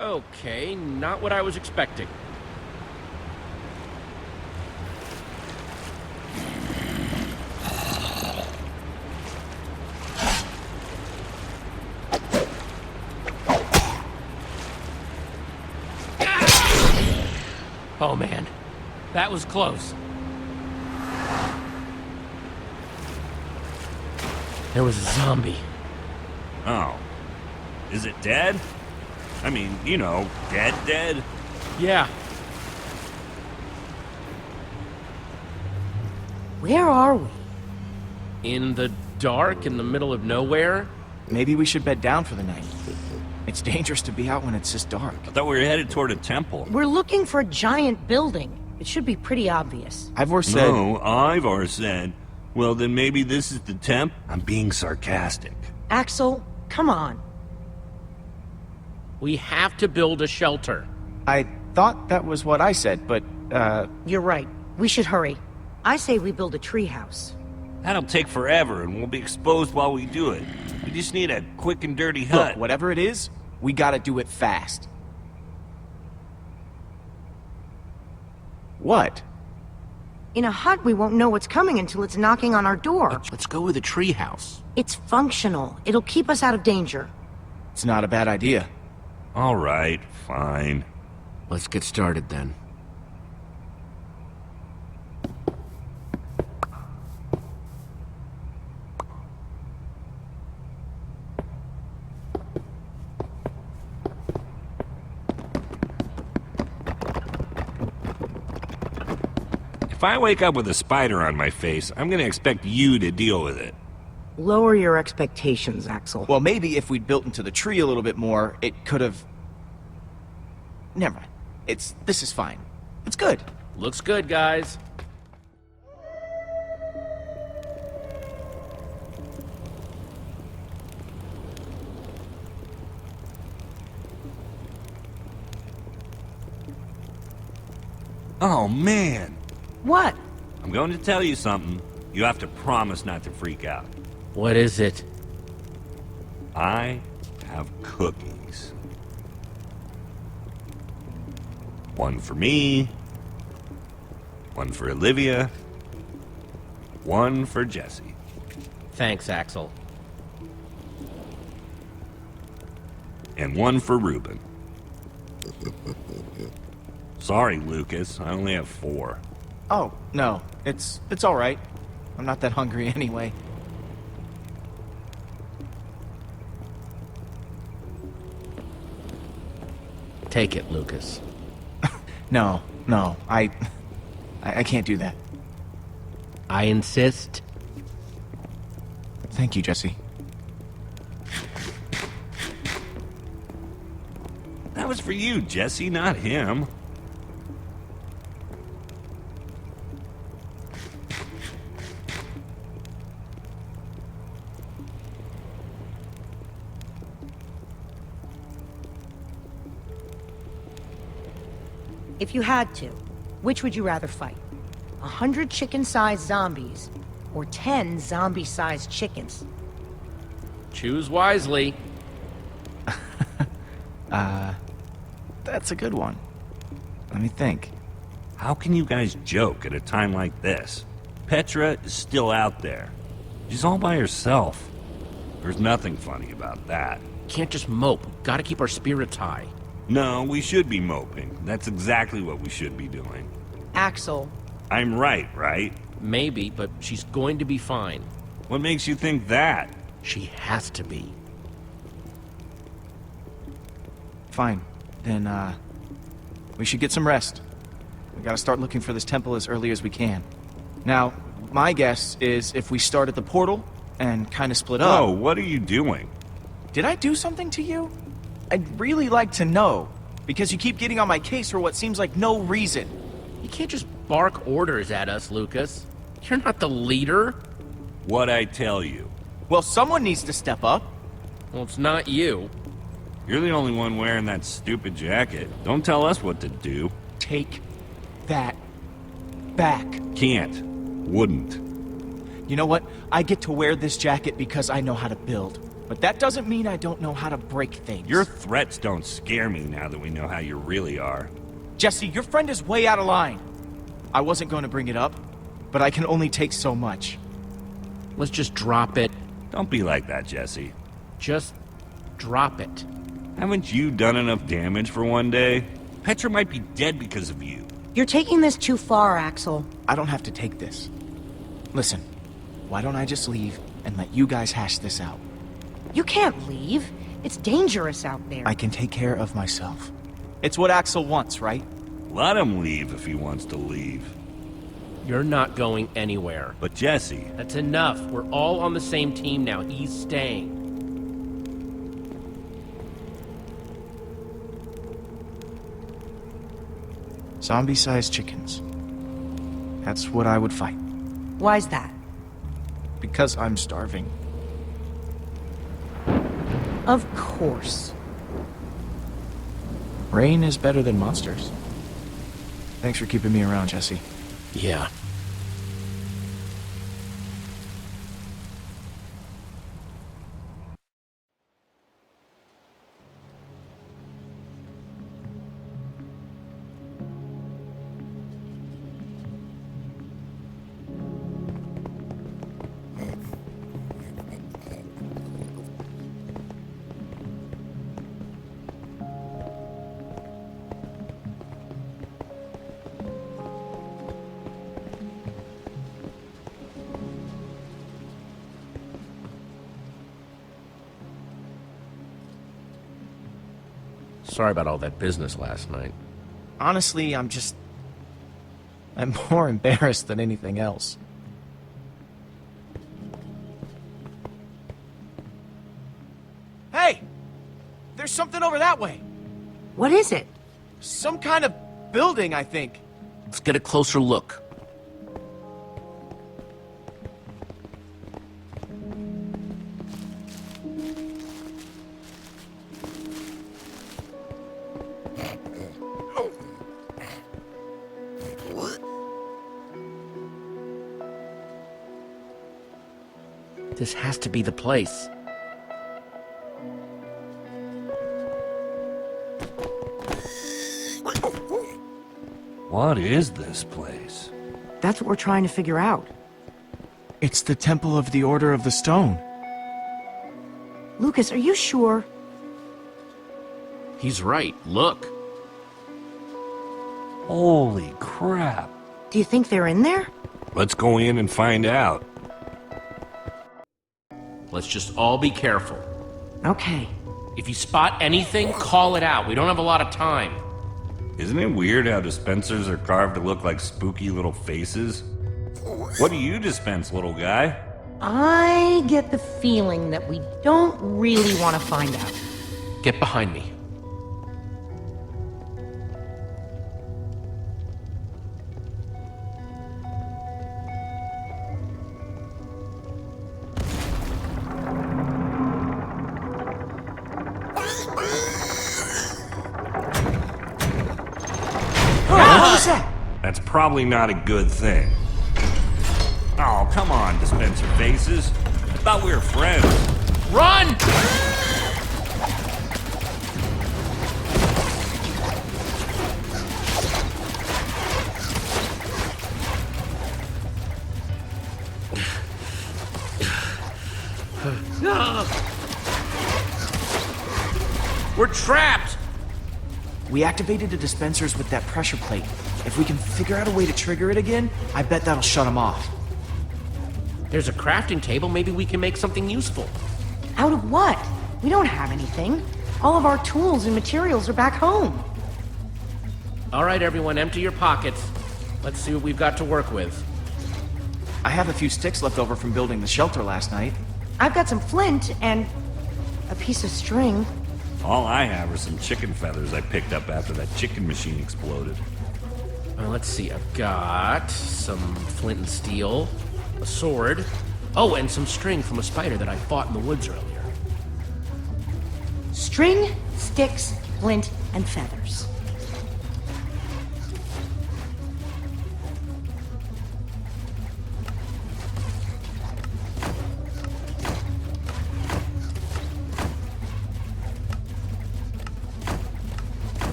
Okay, not what I was expecting. Oh man, that was close. There was a zombie. Oh. Is it dead? I mean, you know, dead? Yeah. Where are we? In the dark, in the middle of nowhere? Maybe we should bed down for the night. It's dangerous to be out when it's this dark. I thought we were headed toward a temple. We're looking for a giant building. It should be pretty obvious. Ivor said... No, Ivor said. Well, then maybe this is the temp? I'm being sarcastic. Axel, come on. We have to build a shelter. I thought that was what I said, but, You're right. We should hurry. I say we build a treehouse. That'll take forever, and we'll be exposed while we do it. We just need a quick and dirty hut. Look, whatever it is, we gotta do it fast. What? In a hut, we won't know what's coming until it's knocking on our door. Let's go with a treehouse. It's functional. It'll keep us out of danger. It's not a bad idea. All right, fine. Let's get started then. If I wake up with a spider on my face, I'm gonna expect you to deal with it. Lower your expectations, Axel. Well, maybe if we'd built into the tree a little bit more, it could have... Never mind. This is fine. It's good. Looks good, guys. Oh, man. What? I'm going to tell you something. You have to promise not to freak out. What is it? I have cookies. One for me, one for Olivia, one for Jesse. Thanks, Axel. And one for Reuben. Sorry, Lucas, I only have 4. Oh, no. It's all right. I'm not that hungry anyway. Take it, Lucas. No, I can't do that. I insist. Thank you, Jesse. That was for you, Jesse, not him. If you had to, which would you rather fight? 100 chicken-sized zombies, or 10 zombie-sized chickens? Choose wisely. That's a good one. Let me think. How can you guys joke at a time like this? Petra is still out there. She's all by herself. There's nothing funny about that. Can't just mope. Gotta keep our spirits high. No, we should be moping. That's exactly what we should be doing. Axel, I'm right, right? Maybe, but she's going to be fine. What makes you think that? She has to be. Fine. Then, we should get some rest. We gotta start looking for this temple as early as we can. Now, my guess is if we start at the portal and kind of split up... Oh, what are you doing? Did I do something to you? I'd really like to know, because you keep getting on my case for what seems like no reason. You can't just bark orders at us, Lucas. You're not the leader. What'd I tell you? Well, someone needs to step up. Well, it's not you. You're the only one wearing that stupid jacket. Don't tell us what to do. Take that back. Can't. Wouldn't. You know what? I get to wear this jacket because I know how to build. But that doesn't mean I don't know how to break things. Your threats don't scare me now that we know how you really are. Jesse, your friend is way out of line. I wasn't going to bring it up, but I can only take so much. Let's just drop it. Don't be like that, Jesse. Just drop it. Haven't you done enough damage for one day? Petra might be dead because of you. You're taking this too far, Axel. I don't have to take this. Listen, why don't I just leave and let you guys hash this out? You can't leave. It's dangerous out there. I can take care of myself. It's what Axel wants, right? Let him leave if he wants to leave. You're not going anywhere. But Jesse... That's enough. We're all on the same team now. He's staying. Zombie-sized chickens. That's what I would fight. Why's that? Because I'm starving. Of course. Rain is better than monsters. Thanks for keeping me around, Jesse. Yeah. Sorry about all that business last night. Honestly, I'm more embarrassed than anything else. Hey! There's something over that way! What is it? Some kind of building, I think. Let's get a closer look. This has to be the place. What is this place? That's what we're trying to figure out. It's the Temple of the Order of the Stone. Lucas, are you sure? He's right. Look. Holy crap. Do you think they're in there? Let's go in and find out. Let's just all be careful. Okay. If you spot anything, call it out. We don't have a lot of time. Isn't it weird how dispensers are carved to look like spooky little faces? What do you dispense, little guy? I get the feeling that we don't really want to find out. Get behind me. That's probably not a good thing. Oh, come on, dispenser faces. I thought we were friends. Run! We're trapped! We activated the dispensers with that pressure plate. If we can figure out a way to trigger it again, I bet that'll shut them off. There's a crafting table. Maybe we can make something useful. Out of what? We don't have anything. All of our tools and materials are back home. All right, everyone, empty your pockets. Let's see what we've got to work with. I have a few sticks left over from building the shelter last night. I've got some flint and a piece of string. All I have are some chicken feathers I picked up after that chicken machine exploded. Let's see, I've got some flint and steel, a sword, oh, and some string from a spider that I fought in the woods earlier. String, sticks, flint, and feathers.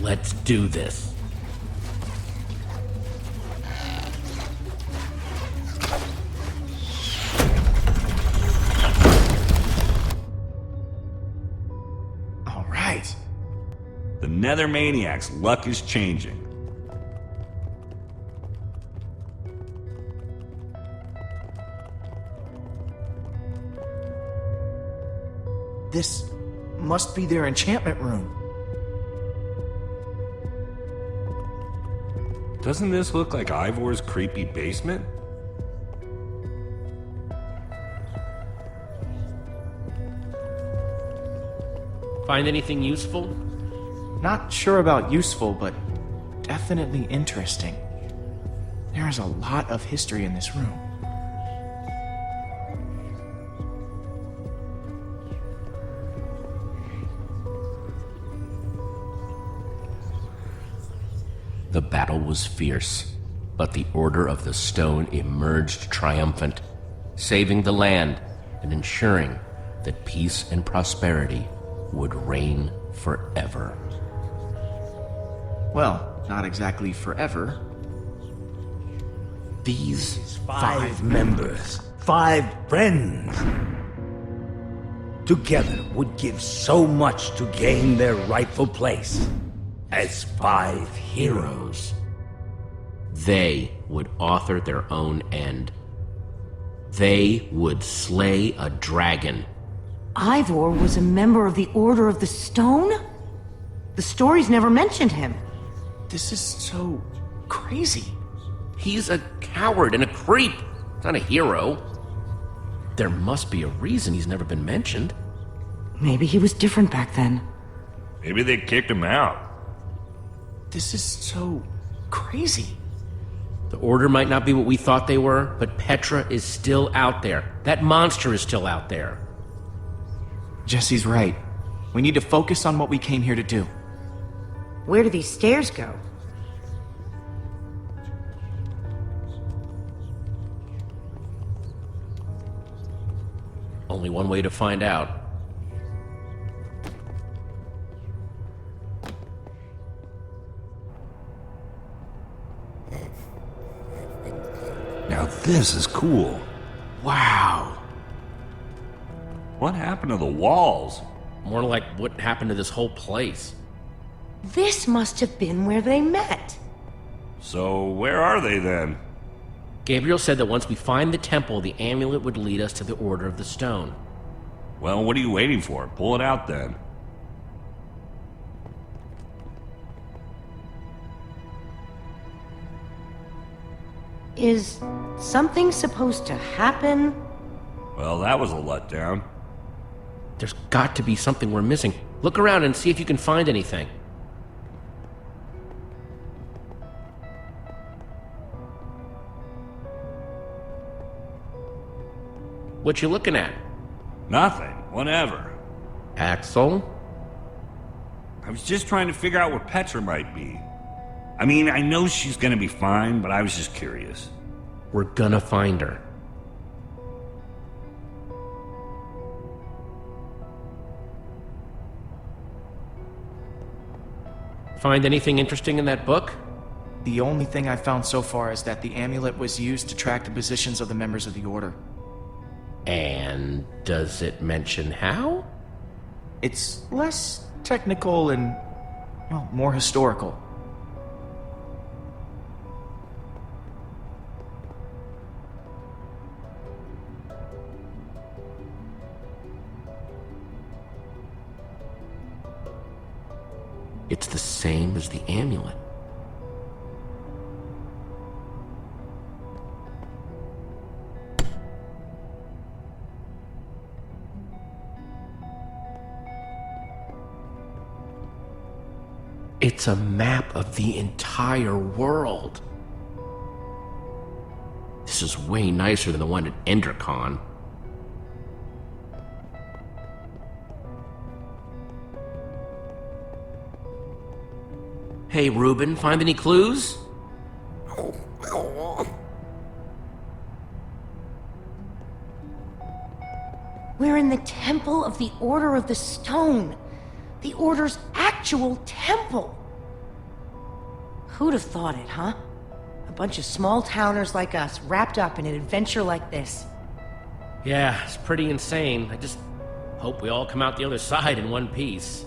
Let's do this. All right. The Nether Maniac's luck is changing. This must be their enchantment room. Doesn't this look like Ivor's creepy basement? Find anything useful? Not sure about useful, but definitely interesting. There is a lot of history in this room. The battle was fierce, but the Order of the Stone emerged triumphant, saving the land and ensuring that peace and prosperity would reign forever. Well, not exactly forever. These 5 members, 5 friends, together would give so much to gain their rightful place as 5 heroes. They would author their own end. They would slay a dragon. Ivor was a member of the Order of the Stone? The stories never mentioned him. This is so crazy. He's a coward and a creep, not a hero. There must be a reason he's never been mentioned. Maybe he was different back then. Maybe they kicked him out. This is so crazy. The Order might not be what we thought they were, but Petra is still out there. That monster is still out there. Jesse's right. We need to focus on what we came here to do. Where do these stairs go? Only one way to find out. Now this is cool. Wow. What happened to the walls? More like what happened to this whole place. This must have been where they met. So where are they then? Gabriel said that once we find the temple, the amulet would lead us to the Order of the Stone. Well, what are you waiting for? Pull it out then. Is something supposed to happen? Well, that was a letdown. There's got to be something we're missing. Look around and see if you can find anything. What you looking at? Nothing. Whatever. Axel? I was just trying to figure out where Petra might be. I mean, I know she's gonna be fine, but I was just curious. We're gonna find her. Find anything interesting in that book? The only thing I've found so far is that the amulet was used to track the positions of the members of the Order. And does it mention how? It's less technical and, well, more historical. It's the same as the amulet. It's a map of the entire world. This is way nicer than the one at Endercon. Hey, Reuben, find any clues? We're in the Temple of the Order of the Stone. The Order's actual temple. Who'd have thought it, huh? A bunch of small-towners like us wrapped up in an adventure like this. Yeah, it's pretty insane. I just hope we all come out the other side in one piece.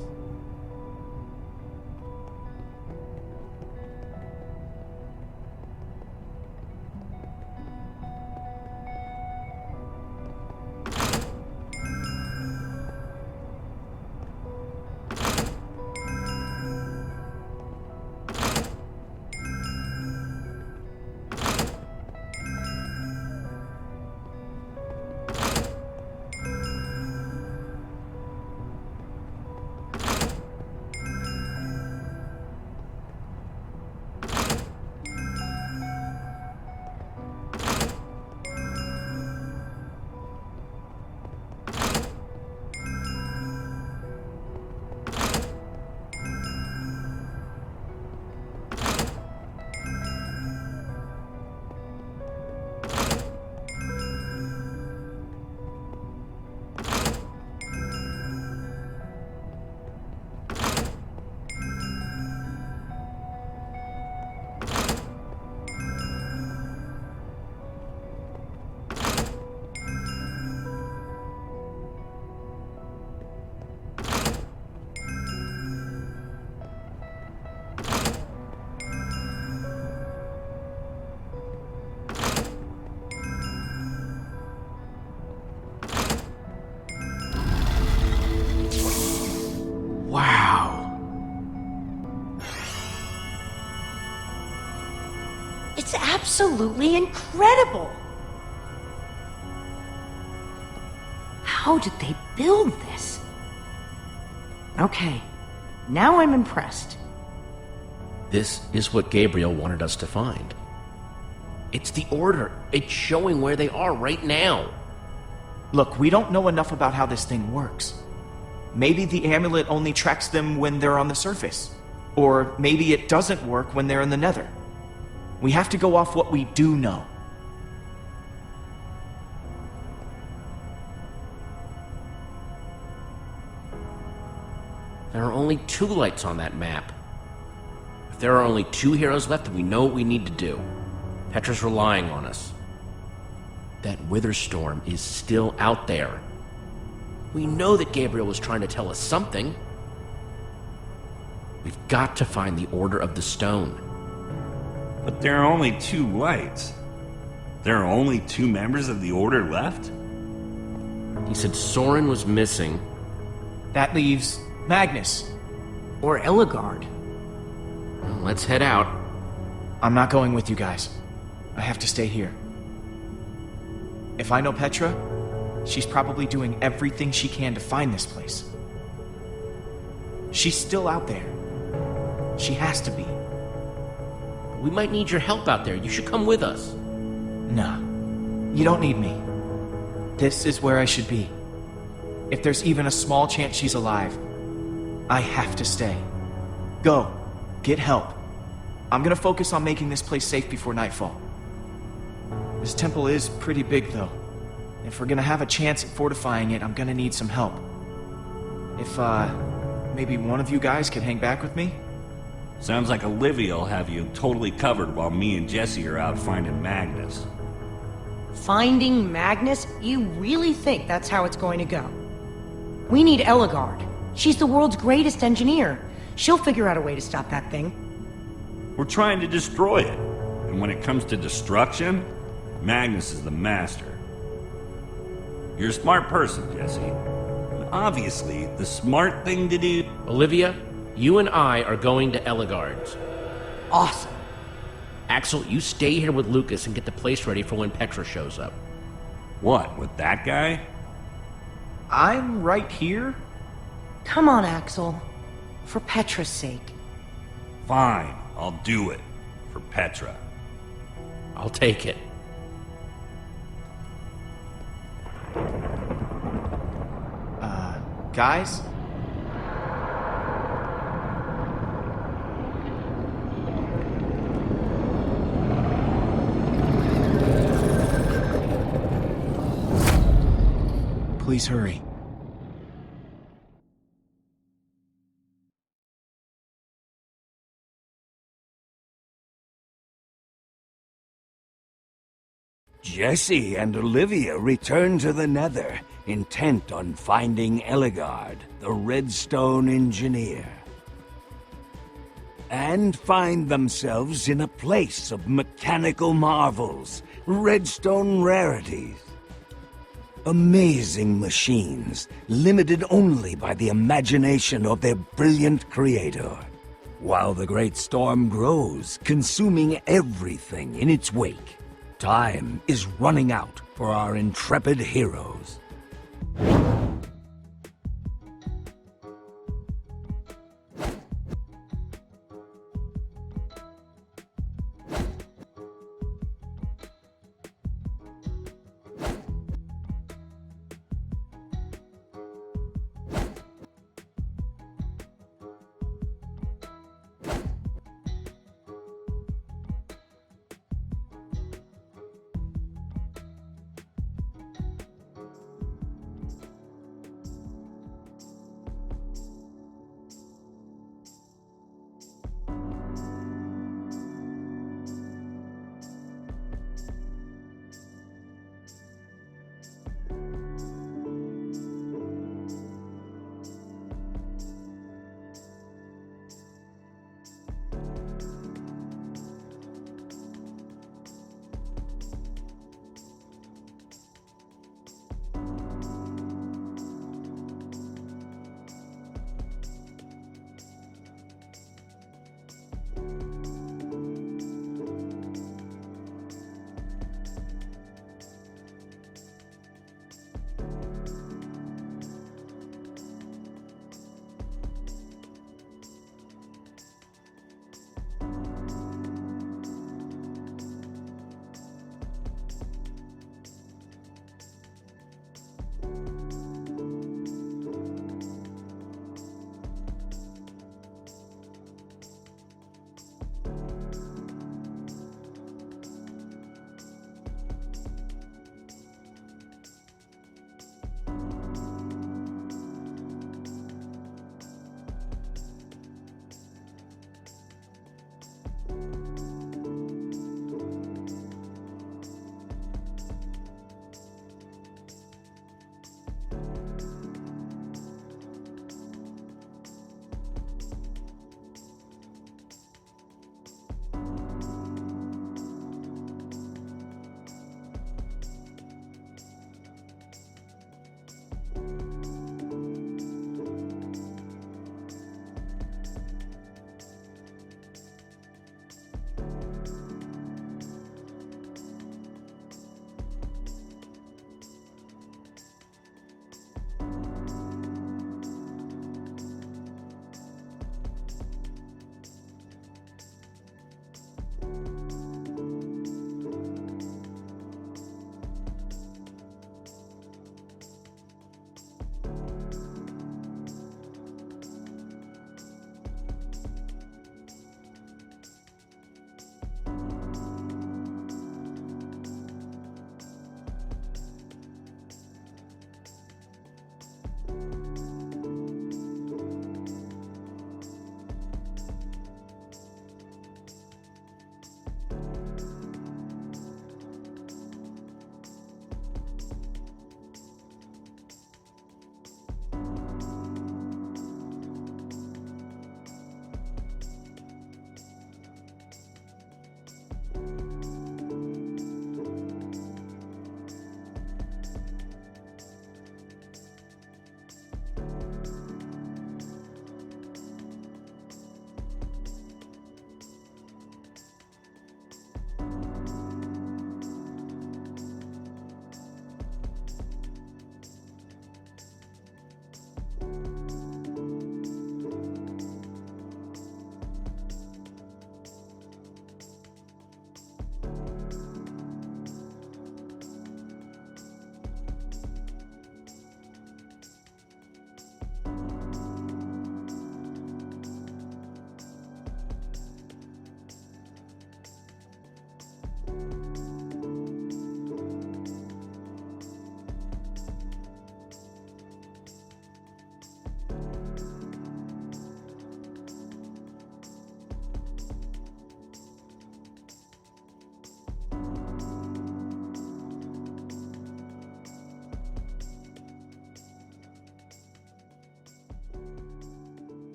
It's absolutely incredible! How did they build this? Okay, now I'm impressed. This is what Gabriel wanted us to find. It's the Order. It's showing where they are right now. Look, we don't know enough about how this thing works. Maybe the amulet only tracks them when they're on the surface. Or maybe it doesn't work when they're in the Nether. We have to go off what we do know. There are only 2 lights on that map. If there are only 2 heroes left, then we know what we need to do. Petra's relying on us. That wither storm is still out there. We know that Gabriel was trying to tell us something. We've got to find the Order of the Stone. But there are only 2 lights. There are only 2 members of the Order left? He said Soren was missing. That leaves Magnus. Or Ellegaard. Well, let's head out. I'm not going with you guys. I have to stay here. If I know Petra, she's probably doing everything she can to find this place. She's still out there. She has to be. We might need your help out there. You should come with us. No, you don't need me. This is where I should be. If there's even a small chance she's alive, I have to stay. Go, get help. I'm gonna focus on making this place safe before nightfall. This temple is pretty big, though. If we're gonna have a chance at fortifying it, I'm gonna need some help. If, maybe one of you guys could hang back with me? Sounds like Olivia will have you totally covered while me and Jesse are out finding Magnus. Finding Magnus? You really think that's how it's going to go? We need Ellegaard. She's the world's greatest engineer. She'll figure out a way to stop that thing. We're trying to destroy it. And when it comes to destruction, Magnus is the master. You're a smart person, Jesse. And obviously, the smart thing to do... Olivia, you and I are going to Ellegaard's. Awesome. Axel, you stay here with Lucas and get the place ready for when Petra shows up. What, with that guy? I'm right here? Come on, Axel. For Petra's sake. Fine, I'll do it. For Petra. I'll take it. Guys? Please hurry. Jesse and Olivia return to the Nether, intent on finding Eligard, the Redstone Engineer, and find themselves in a place of mechanical marvels, redstone rarities, amazing machines, limited only by the imagination of their brilliant creator. While the great storm grows, consuming everything in its wake, time is running out for our intrepid heroes.